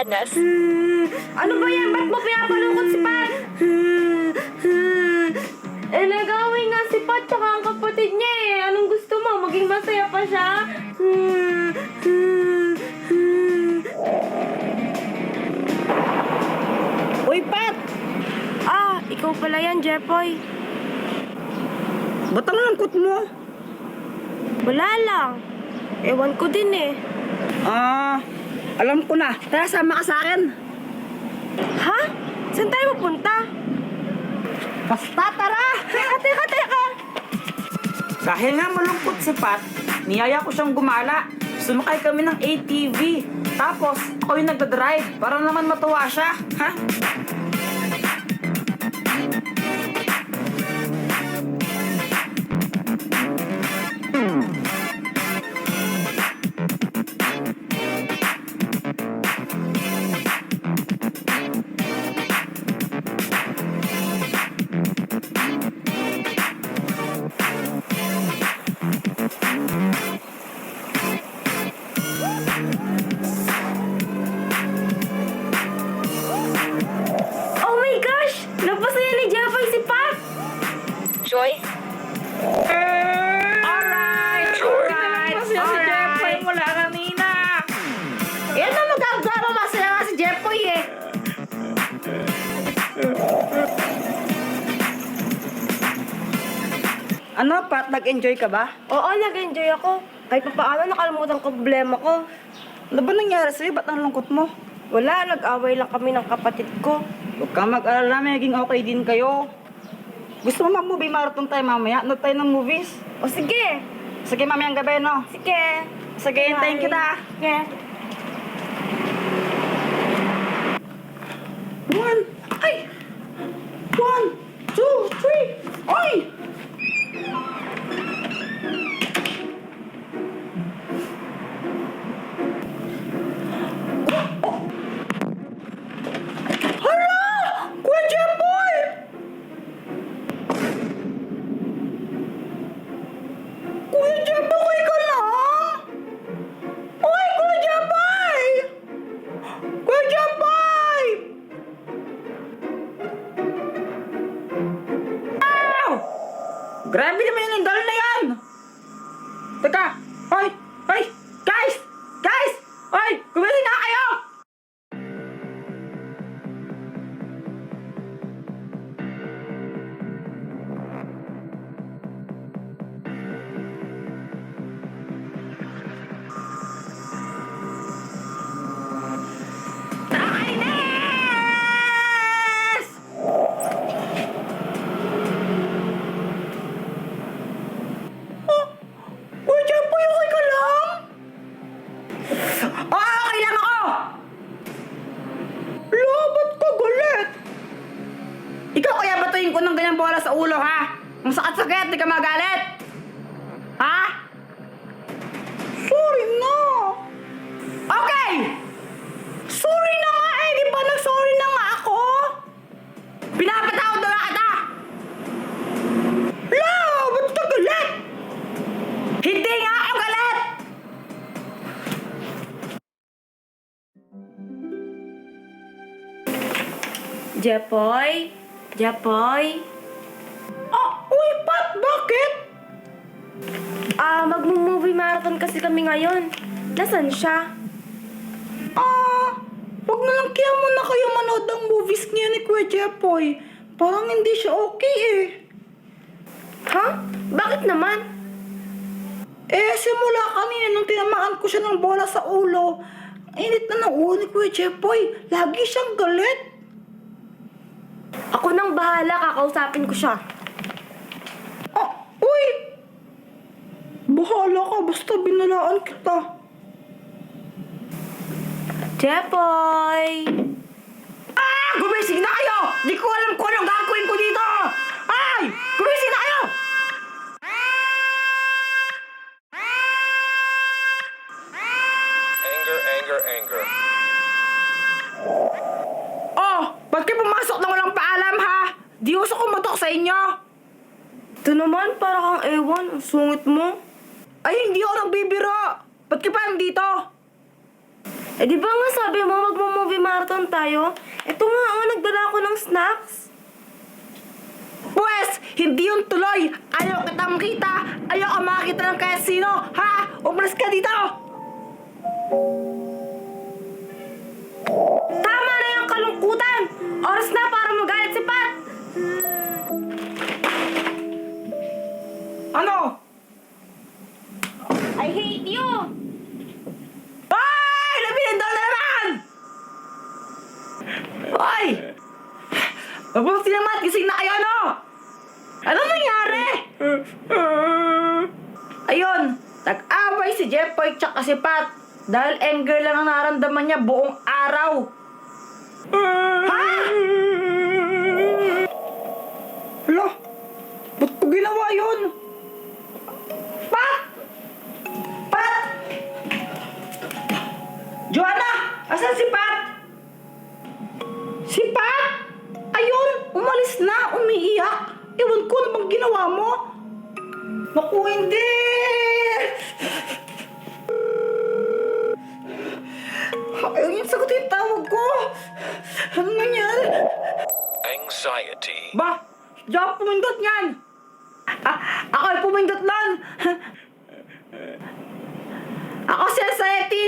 Ernest. Ano ba yan? Ba't mo pinapalungkot si Pat? Nag-away nga si Pat tsaka ang kapatid niya eh. Anong gusto mo? Maging masaya pa siya? Uy, Pat! Ikaw pala yan, Jepoy. Ba't ang lungkot mo? Wala lang. Ewan ko din eh. Alam ko na. Tara, sama ka sa akin. Ha? Saan tayo pupunta? Basta, tara! Teka! Dahil nga malungkot si Pat, niyaya ko siyang gumala. Sumakay kami ng ATV. Tapos, ako yung nagdadrive para naman matuwa siya. Ha? Oh my gosh! Napasaya ni Jepoy si Pat! Joy? Alright! Sure. Masaya si Jepoy mula kanina. Yan na magagawa. Masaya nga si Jepoy eh. Ano, Pat? Nag-enjoy ka ba? Oo, nag-enjoy ako. Kahit pa paano nakalimutan ko problema ko. Ano ba nangyari sa'yo? Ba't ang lungkot mo? Wala, nag-away lang kami ng kapatid ko. Huwag kang mag-alala, maging okay din kayo. Gusto mo mag-movie marathon tayo mamaya? Nood tayo ng movies? O sige! Sige, mamayang gabi, no? Sige! Sige, hintayin kita. Sige. One, ay! 1, 2, 3, ay! Hala! Kuya Jemboy! Kuya Jemboy, ka lang? Uy, Kuya Jemboy! Kuya Jemboy! Ow! Grabe naman yung lindol na yan! Teka! Hoy! Hoy! Guys! Guys! Hoy! Gumili na kayo! Nakainis! Kuya Jempoy, okay ka lang? Okay lang ako! Ba't ka galit? Ikaw kaya batuin ko ng ganyang bola sa ulo, ha? Ang sakit-sakit, di ka magalit? Ha? Sorry na. Okay! Sorry na nga eh, di ba nag-sorry na nga ako? Pinapatawad na kita! Ba't ka galit? Hindi nga ako galit! Jepoy? Jepoy? Uy, Pat, bakit? Mag-movie marathon kasi kami ngayon. Nasaan siya? Wag na lang kaya muna kayo manood ng movies niya ni Kuya Jepoy. Parang hindi siya okay eh. Ha? Bakit naman? Simula kanina nung tinamaan ko siya ng bola sa ulo, init na ng ulo ni Kuya Jepoy. Lagi siyang galit. Ako nang bahala, kakausapin ko siya. Uy! Bahala ka, basta binalaan kita. Jepoy! Gumising na kayo! Di ko alam kung anong gagawin ko dito! Ay! Gumising na kayo! Anger. Ba't kayo pumasok na walang paalam, ha? Di uso kumatok sa inyo. Ito naman, para kang ewan. Ang sungit mo. Ay, hindi ako nagbibiro. Ba't ka pa nandito? Eh di ba nga sabi mo magmo-movie marathon tayo? Ito nga oh, nagdala ako ng snacks. Pwes, hindi yun tuloy. Ayaw kitang makita. Ayaw ka makakita ng kaya sino. Ha? Umalis ka dito. Tama na yung kalungkutan! Oras na para magalit si Pat! Ano? I hate you! Ay! Nabihindaw na naman! Ay! Mabuti naman, gising na kayo, ano? Ano nangyari? Ayun, nag-away si Jeffoy tsaka si Pat. Dahil anger lang ang naramdaman niya buong araw. Ha? Hala, ba't ko ginawa yun? Pat! Pat! Joanna, asan si Pat? Si Pat? Ayun, umalis na, umiiyak. Ewan ko, ano bang ginawa mo? Naku, hindi! Ayaw niya sagutin yung tawag ko. Ano nangyari? Anxiety. Ba, di ako pumindot niyan. Ako ay pumindot nun. Ako si Anxiety.